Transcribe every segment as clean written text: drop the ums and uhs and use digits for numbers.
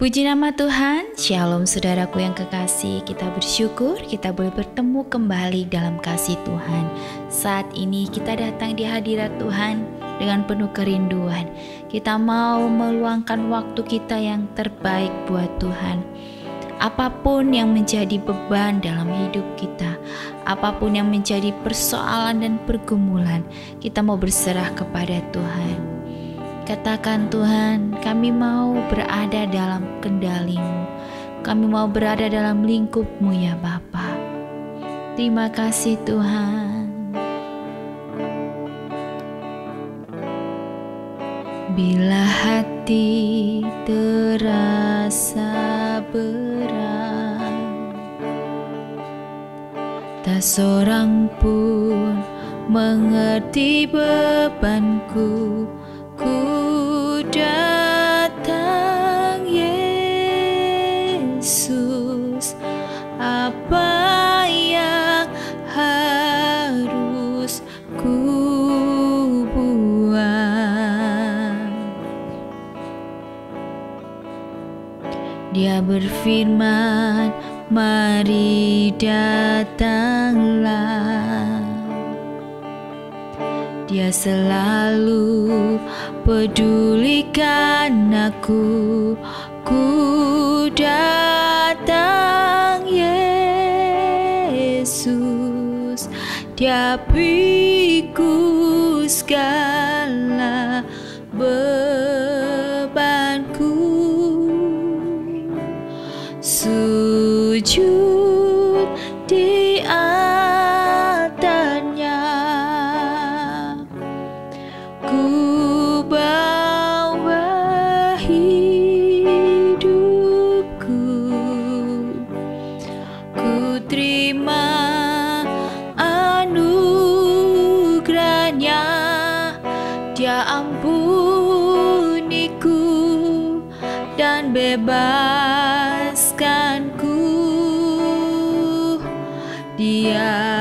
Puji nama Tuhan, Shalom saudaraku yang kekasih. Kita bersyukur kita boleh bertemu kembali dalam kasih Tuhan. Saat ini kita datang di hadirat Tuhan dengan penuh kerinduan. Kita mau meluangkan waktu kita yang terbaik buat Tuhan. Apapun yang menjadi beban dalam hidup kita, apapun yang menjadi persoalan dan pergumulan, kita mau berserah kepada Tuhan. Katakan, Tuhan, kami mau berada dalam kendali-Mu. Kami mau berada dalam lingkup-Mu ya Bapa. Terima kasih Tuhan. Bila hati terasa berat, tak seorang pun mengerti bebanku. Ku datang Yesus, apa yang harus ku buat? Dia berfirman, mari datanglah. Dia selalu pedulikan aku. Ku datang Yesus, Dia pikul segala bebanku. Sujud di altarnya, ku bawa hidupku, ku terima anugerahnya. Dia ampuniku dan bebaskanku. Dia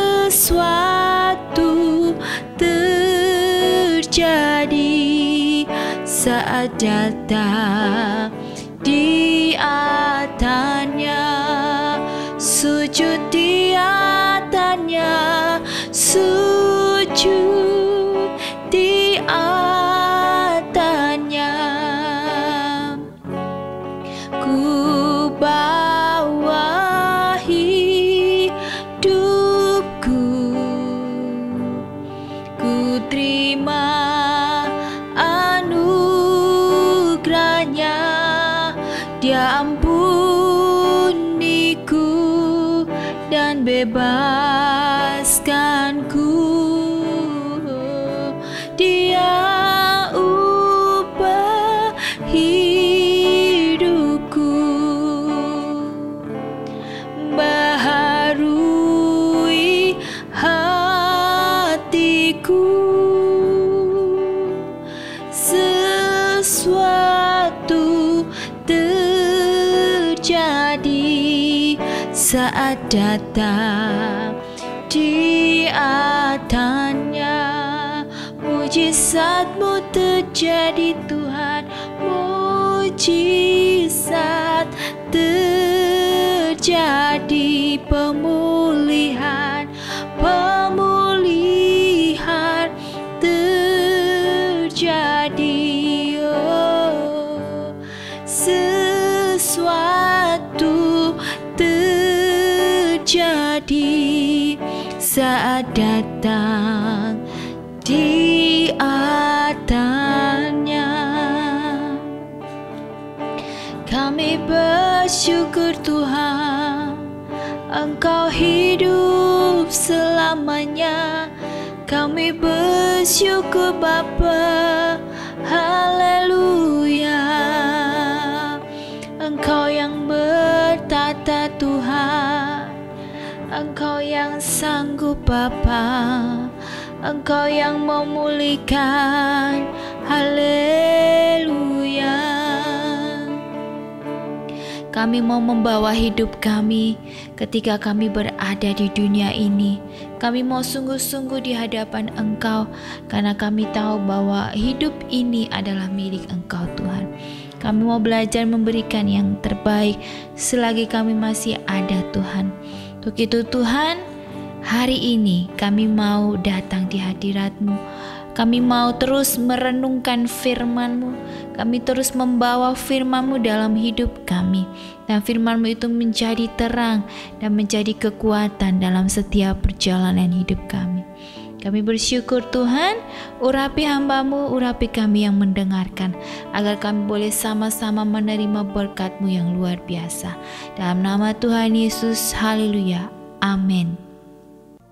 sesuatu terjadi saat datang di altarnya, sujud di altarnya, sujud di altarnya. Ku bawa hidupku, ku terima anugerahnya. Dia ampuniku dan bebaskanku. Dia ubah hidupku, baharui hatiku. Sesuatu terjadi saat datang di altarnya. Mujizat-Mu terjadi Tuhan, mujizat terjadi, pemulihan, pemulihan terjadi. Oh, sesuatu terjadi saat datang di altarnya. Kami bersyukur Tuhan, Engkau hidup selamanya. Kami bersyukur Bapa, haleluya. Engkau yang bertata Tuhan, Engkau yang sanggup Bapa, Engkau yang memulihkan, haleluya. Kami mau membawa hidup kami ketika kami berada di dunia ini. Kami mau sungguh-sungguh di hadapan Engkau, karena kami tahu bahwa hidup ini adalah milik Engkau Tuhan. Kami mau belajar memberikan yang terbaik selagi kami masih ada Tuhan. Untuk itu Tuhan, hari ini kami mau datang di hadirat-Mu. Kami mau terus merenungkan firman-Mu. Kami terus membawa firman-Mu dalam hidup kami. Dan firman-Mu itu menjadi terang dan menjadi kekuatan dalam setiap perjalanan hidup kami. Kami bersyukur Tuhan, urapi hamba-Mu, urapi kami yang mendengarkan, agar kami boleh sama-sama menerima berkat-Mu yang luar biasa. Dalam nama Tuhan Yesus, haleluya, amin.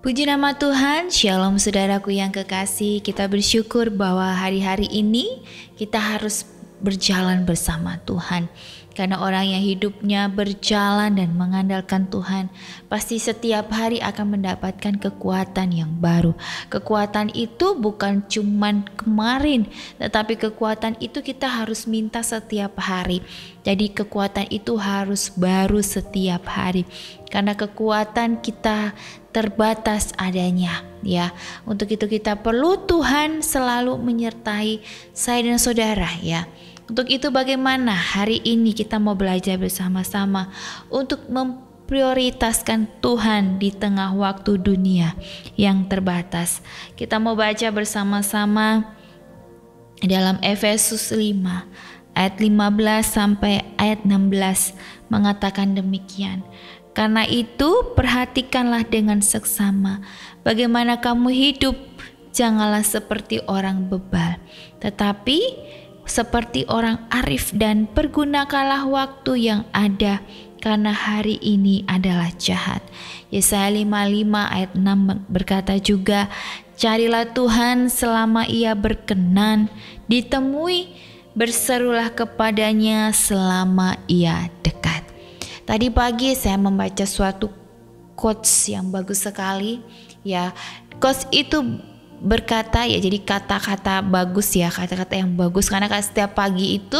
Puji nama Tuhan, shalom saudaraku yang kekasih. Kita bersyukur bahwa hari-hari ini kita harus berjalan bersama Tuhan. Karena orang yang hidupnya berjalan dan mengandalkan Tuhan, pasti setiap hari akan mendapatkan kekuatan yang baru. Kekuatan itu bukan cuman kemarin, tetapi kekuatan itu kita harus minta setiap hari. Jadi kekuatan itu harus baru setiap hari. Karena kekuatan kita terbatas adanya, ya. Untuk itu kita perlu Tuhan selalu menyertai saya dan saudara, ya. Untuk itu bagaimana hari ini kita mau belajar bersama-sama untuk memprioritaskan Tuhan di tengah waktu dunia yang terbatas. Kita mau baca bersama-sama dalam Efesus 5 ayat 15 sampai ayat 16 mengatakan demikian. Karena itu perhatikanlah dengan seksama bagaimana kamu hidup, janganlah seperti orang bebal, tetapi seperti orang arif, dan pergunakanlah waktu yang ada, karena hari ini adalah jahat. Yesaya 55 ayat 6 berkata juga, carilah Tuhan selama Ia berkenan ditemui, berserulah kepadanya selama Ia dekat. Tadi pagi saya membaca suatu quotes yang bagus sekali, ya. Quotes itu berkata, ya, jadi kata-kata bagus, ya, kata-kata yang bagus, karena setiap pagi itu,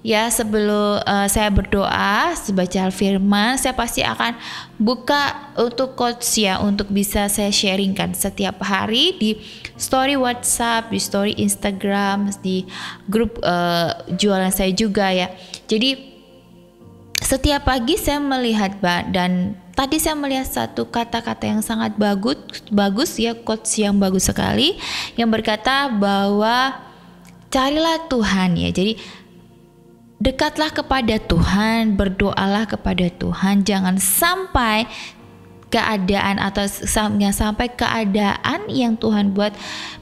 ya, sebelum saya berdoa, baca firman, saya pasti akan buka untuk quotes, ya, untuk bisa saya sharingkan setiap hari di story WhatsApp, di story Instagram, di grup jualan saya juga, ya. Jadi setiap pagi saya melihat, dan tadi saya melihat satu kata-kata yang sangat bagus, ya, quotes yang bagus sekali, yang berkata bahwa carilah Tuhan, ya. Jadi dekatlah kepada Tuhan, berdoalah kepada Tuhan, jangan sampai keadaan atau sampai keadaan yang Tuhan buat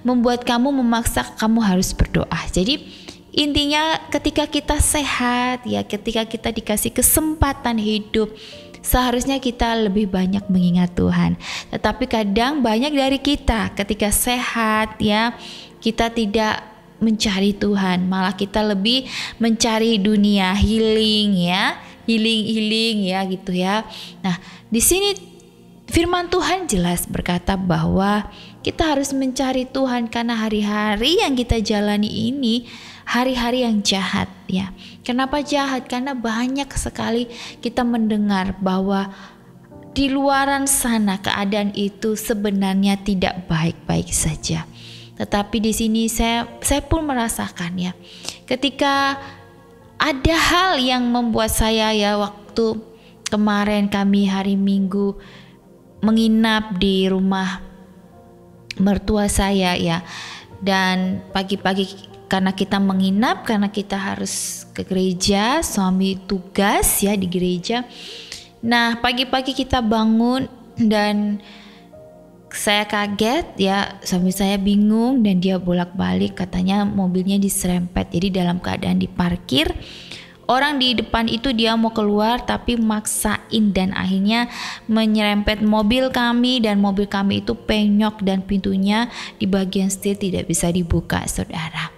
membuat kamu memaksa kamu harus berdoa. Jadi intinya ketika kita sehat, ya, ketika kita dikasih kesempatan hidup, seharusnya kita lebih banyak mengingat Tuhan. Tetapi kadang banyak dari kita ketika sehat, ya, kita tidak mencari Tuhan, malah kita lebih mencari dunia, healing, ya, healing, ya, gitu, ya. Nah, di sini firman Tuhan jelas berkata bahwa kita harus mencari Tuhan, karena hari-hari yang kita jalani ini hari-hari yang jahat, ya. Kenapa jahat? Karena banyak sekali kita mendengar bahwa di luaran sana keadaan itu sebenarnya tidak baik-baik saja. Tetapi di sini saya pun merasakan, ya, ketika ada hal yang membuat saya, ya, waktu kemarin kami hari Minggu menginap di rumah mertua saya, ya, dan pagi-pagi karena kita menginap, karena kita harus ke gereja, suami tugas, ya, di gereja. Nah, pagi-pagi kita bangun dan saya kaget, ya, suami saya bingung dan dia bolak-balik, katanya mobilnya diserempet. Jadi dalam keadaan diparkir, orang di depan itu dia mau keluar tapi maksain, dan akhirnya menyerempet mobil kami, dan mobil kami itu penyok dan pintunya di bagian setir tidak bisa dibuka, saudara.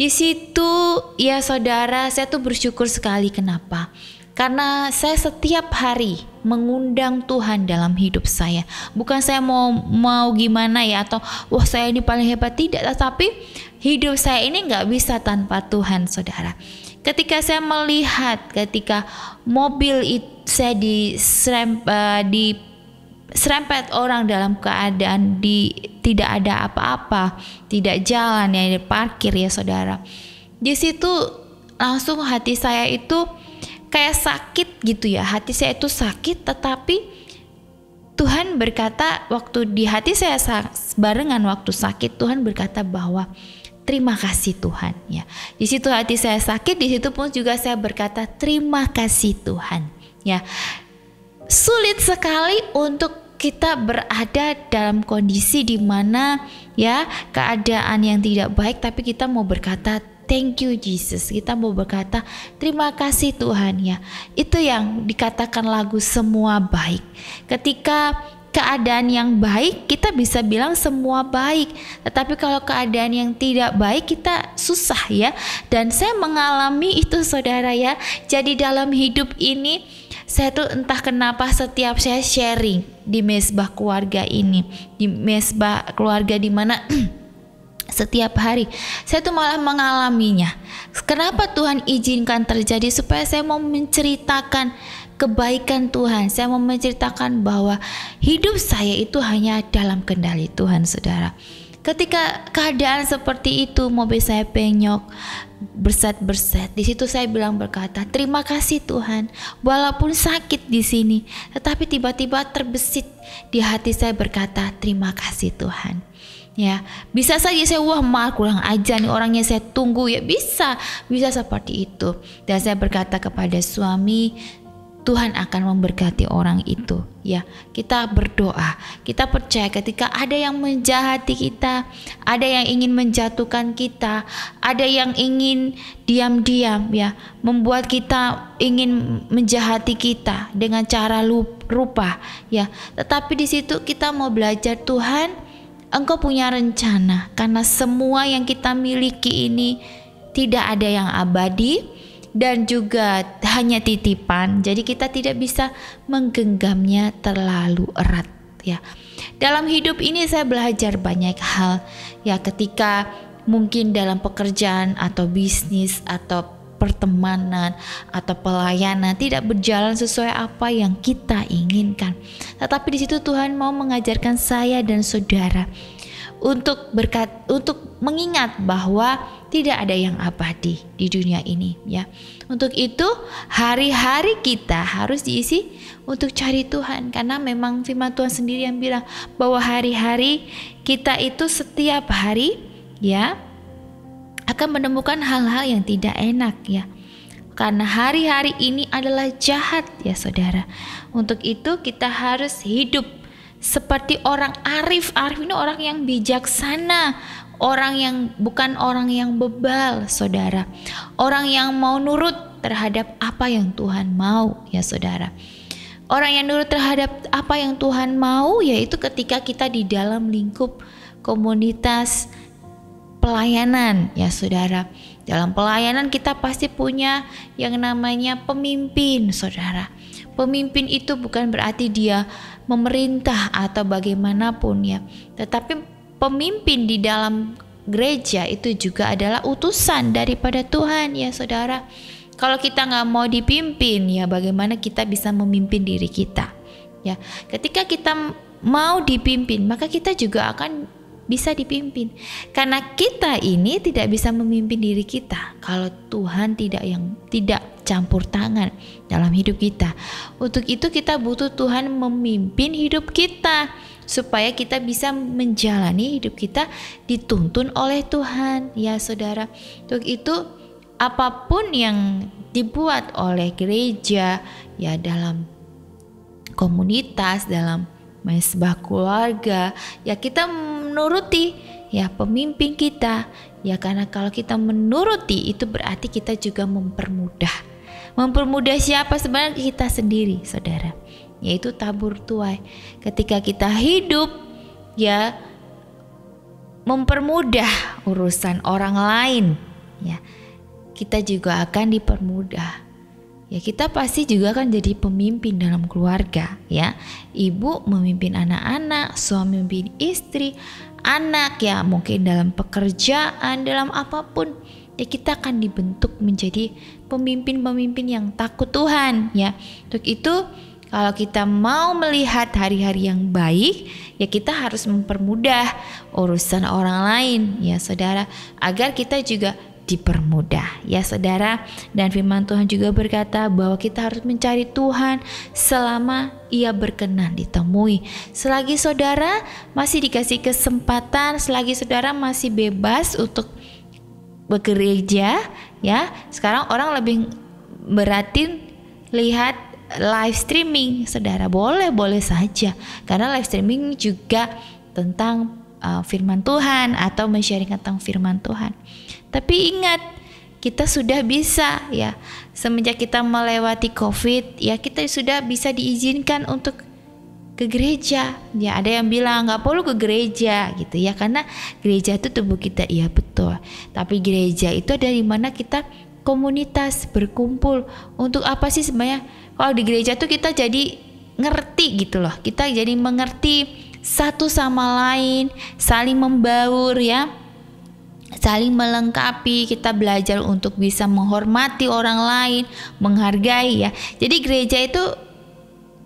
Di situ, ya, saudara, saya tuh bersyukur sekali. Kenapa? Karena saya setiap hari mengundang Tuhan dalam hidup saya. Bukan saya mau gimana, ya, atau wah saya ini paling hebat, tidak. Tetapi hidup saya ini gak bisa tanpa Tuhan, saudara. Ketika saya melihat ketika mobil saya diserempet orang dalam keadaan tidak ada apa-apa, tidak jalan ya, parkir ya saudara. Di situ langsung hati saya itu kayak sakit gitu ya. Hati saya itu sakit, tetapi Tuhan berkata waktu di hati saya barengan waktu sakit, Tuhan berkata bahwa terima kasih Tuhan ya. Di situ hati saya sakit, di situ pun juga saya berkata terima kasih Tuhan ya. Sulit sekali untuk kita berada dalam kondisi di mana ya keadaan yang tidak baik, tapi kita mau berkata thank you Jesus, kita mau berkata terima kasih Tuhan ya. Itu yang dikatakan lagu semua baik. Ketika keadaan yang baik kita bisa bilang semua baik, tetapi kalau keadaan yang tidak baik kita susah ya. Dan saya mengalami itu saudara ya. Jadi dalam hidup ini saya tuh entah kenapa setiap saya sharing di mesbah keluarga ini, di mesbah keluarga di mana setiap hari saya tuh malah mengalaminya. Kenapa Tuhan izinkan terjadi? Supaya saya mau menceritakan kebaikan Tuhan. Saya mau menceritakan bahwa hidup saya itu hanya dalam kendali Tuhan saudara. Ketika keadaan seperti itu, mobil saya penyok, berset-berset, di situ saya bilang berkata terima kasih Tuhan, walaupun sakit di sini, tetapi tiba-tiba terbesit di hati saya berkata terima kasih Tuhan. Ya, bisa saja saya kurang ajar nih orangnya, saya tunggu ya, bisa seperti itu. Dan saya berkata kepada suami, Tuhan akan memberkati orang itu ya. Kita berdoa, kita percaya ketika ada yang menjahati kita, ada yang ingin menjatuhkan kita, ada yang ingin diam-diam ya membuat kita ingin menjahati kita dengan cara rupa ya. Tetapi di situ kita mau belajar, Tuhan, Engkau punya rencana, karena semua yang kita miliki ini tidak ada yang abadi dan juga hanya titipan. Jadi kita tidak bisa menggenggamnya terlalu erat ya. Dalam hidup ini saya belajar banyak hal ya, ketika mungkin dalam pekerjaan atau bisnis atau pertemanan atau pelayanan tidak berjalan sesuai apa yang kita inginkan. Tetapi di situ Tuhan mau mengajarkan saya dan saudara untuk mengingat bahwa tidak ada yang abadi di dunia ini ya. Untuk itu hari-hari kita harus diisi untuk cari Tuhan, karena memang firman Tuhan sendiri yang bilang bahwa hari-hari kita itu setiap hari ya akan menemukan hal-hal yang tidak enak ya. Karena hari-hari ini adalah jahat ya saudara. Untuk itu kita harus hidup seperti orang arif. Arif ini orang yang bijaksana, orang yang bukan orang yang bebal saudara. Orang yang mau nurut terhadap apa yang Tuhan mau ya saudara. Orang yang nurut terhadap apa yang Tuhan mau yaitu ketika kita di dalam lingkup komunitas pelayanan ya saudara. Dalam pelayanan kita pasti punya yang namanya pemimpin saudara. Pemimpin itu bukan berarti dia memerintah atau bagaimanapun ya, tetapi pemimpin di dalam gereja itu juga adalah utusan daripada Tuhan ya saudara. Kalau kita nggak mau dipimpin ya, bagaimana kita bisa memimpin diri kita ya. Ketika kita mau dipimpin, maka kita juga akan bisa dipimpin, karena kita ini tidak bisa memimpin diri kita kalau Tuhan tidak campur tangan dalam hidup kita. Untuk itu kita butuh Tuhan memimpin hidup kita supaya kita bisa menjalani hidup kita dituntun oleh Tuhan ya saudara. Untuk itu apapun yang dibuat oleh gereja ya, dalam komunitas, dalam mesbah keluarga ya, kita menuruti ya pemimpin kita ya, karena kalau kita menuruti itu berarti kita juga mempermudah siapa? Sebenarnya kita sendiri saudara, yaitu tabur tuai. Ketika kita hidup ya mempermudah urusan orang lain ya, kita juga akan dipermudah. Ya, kita pasti juga akan jadi pemimpin dalam keluarga ya. Ibu memimpin anak-anak, suami memimpin istri, anak ya mungkin dalam pekerjaan, dalam apapun ya kita akan dibentuk menjadi pemimpin-pemimpin yang takut Tuhan ya. Untuk itu kalau kita mau melihat hari-hari yang baik, ya kita harus mempermudah urusan orang lain ya saudara, agar kita juga dipermudah ya saudara. Dan firman Tuhan juga berkata bahwa kita harus mencari Tuhan selama Ia berkenan ditemui. Selagi saudara masih dikasih kesempatan, selagi saudara masih bebas untuk bekerja ya. Sekarang orang lebih beratin lihat live streaming, saudara, boleh saja, karena live streaming juga tentang firman Tuhan atau men-sharing tentang firman Tuhan. Tapi ingat, kita sudah bisa ya, semenjak kita melewati COVID ya, kita sudah bisa diizinkan untuk ke gereja ya. Ada yang bilang nggak perlu ke gereja gitu ya, karena gereja itu tubuh kita. Iya betul, tapi gereja itu ada di mana kita komunitas berkumpul. Untuk apa sih sebenarnya? Kalau di gereja tuh kita jadi ngerti gitu loh, kita jadi mengerti satu sama lain, saling membaur ya, saling melengkapi. Kita belajar untuk bisa menghormati orang lain, menghargai ya. Jadi gereja itu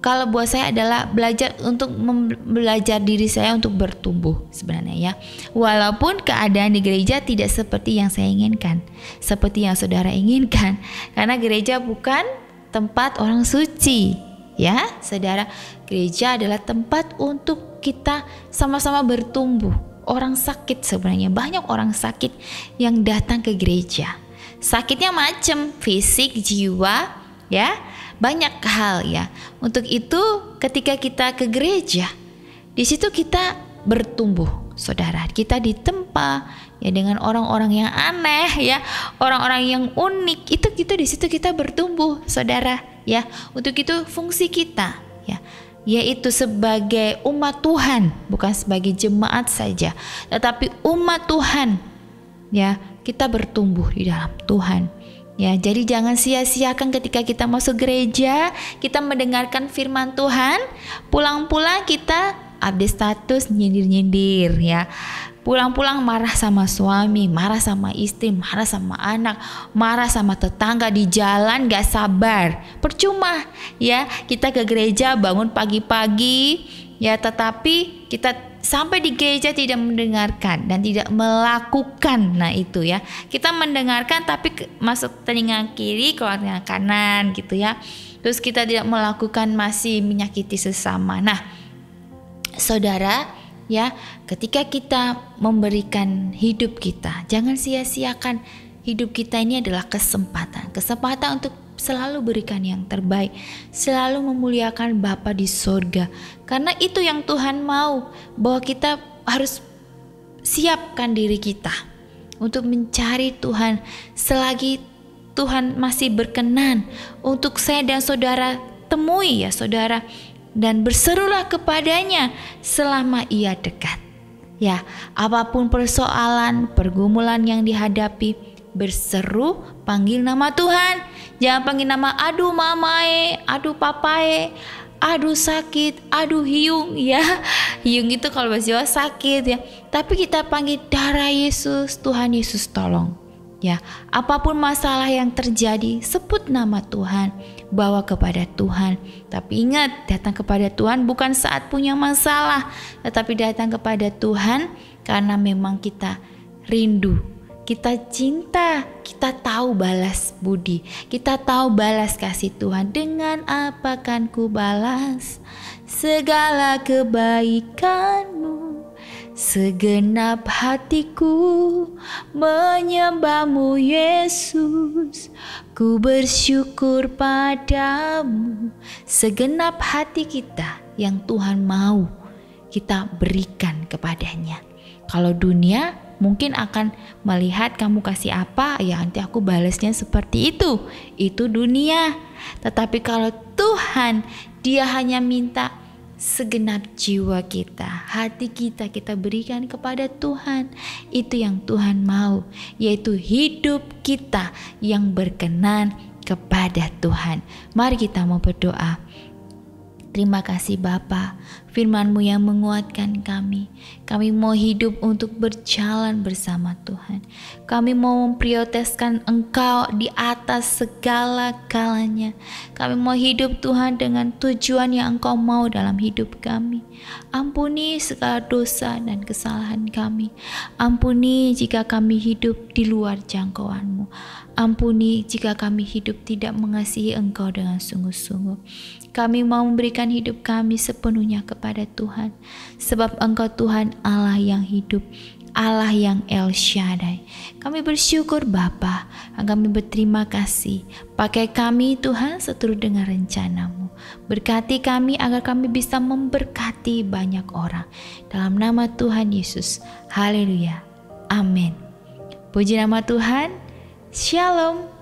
kalau buat saya adalah belajar untuk belajar diri saya untuk bertumbuh sebenarnya ya. Walaupun keadaan di gereja tidak seperti yang saya inginkan, seperti yang saudara inginkan, karena gereja bukan tempat orang suci ya saudara. Gereja adalah tempat untuk kita sama-sama bertumbuh. Orang sakit, sebenarnya banyak orang sakit yang datang ke gereja. Sakitnya macam fisik, jiwa ya, banyak hal ya. Untuk itu ketika kita ke gereja, di situ kita bertumbuh saudara. Kita ditempa ya dengan orang-orang yang aneh ya, orang-orang yang unik. Itu di situ kita bertumbuh saudara ya. Untuk itu fungsi kita ya, yaitu sebagai umat Tuhan, bukan sebagai jemaat saja, tetapi umat Tuhan ya, kita bertumbuh di dalam Tuhan ya. Jadi jangan sia-siakan ketika kita masuk gereja, kita mendengarkan firman Tuhan, pulang-pulang kita update status, nyindir-nyindir ya. Pulang-pulang marah sama suami, marah sama istri, marah sama anak, marah sama tetangga di jalan, gak sabar. Percuma ya, kita ke gereja bangun pagi-pagi ya, tetapi kita sampai di gereja tidak mendengarkan dan tidak melakukan. Nah itu ya, kita mendengarkan tapi masuk telinga kiri, keluar telinga kanan gitu ya. Terus kita tidak melakukan, masih menyakiti sesama. Nah saudara ya, ketika kita memberikan hidup kita, jangan sia-siakan. Hidup kita ini adalah kesempatan untuk selalu berikan yang terbaik, selalu memuliakan Bapa di sorga. Karena itu yang Tuhan mau, bahwa kita harus siapkan diri kita untuk mencari Tuhan selagi Tuhan masih berkenan untuk saya dan saudara temui ya saudara. Dan berserulah kepadanya selama Ia dekat. Ya, apapun persoalan, pergumulan yang dihadapi, berseru, panggil nama Tuhan. Jangan panggil nama aduh mamae, aduh papae, aduh sakit, aduh hiung ya. Hiung itu kalau bahasa Jawa sakit ya. Tapi kita panggil darah Yesus, Tuhan Yesus tolong. Ya, apapun masalah yang terjadi, sebut nama Tuhan, bawa kepada Tuhan. Tapi ingat, datang kepada Tuhan bukan saat punya masalah, tetapi datang kepada Tuhan karena memang kita rindu, kita cinta, kita tahu balas budi, kita tahu balas kasih Tuhan. Dengan apa kan ku balas segala kebaikanmu? Segenap hatiku menyembahmu Yesus, ku bersyukur padamu. Segenap hati kita yang Tuhan mau kita berikan kepadanya. Kalau dunia mungkin akan melihat kamu kasih apa, ya nanti aku balasnya seperti itu dunia. Tetapi kalau Tuhan, Dia hanya minta segenap jiwa kita, hati kita, kita berikan kepada Tuhan. Itu yang Tuhan mau, yaitu hidup kita yang berkenan kepada Tuhan. Mari kita mau berdoa. Terima kasih Bapa, firman-Mu yang menguatkan kami. Kami mau hidup untuk berjalan bersama Tuhan. Kami mau memprioritaskan Engkau di atas segala-galanya. Kami mau hidup Tuhan dengan tujuan yang Engkau mau dalam hidup kami. Ampuni segala dosa dan kesalahan kami. Ampuni jika kami hidup di luar jangkauan-Mu. Ampuni jika kami hidup tidak mengasihi Engkau dengan sungguh-sungguh. Kami mau memberikan hidup kami sepenuhnya kepada Tuhan, sebab Engkau Tuhan Allah yang hidup, Allah yang El Shaddai. Kami bersyukur Bapa, kami berterima kasih. Pakai kami Tuhan seturut dengan rencana-Mu. Berkati kami agar kami bisa memberkati banyak orang. Dalam nama Tuhan Yesus, haleluya, amin. Puji nama Tuhan, shalom.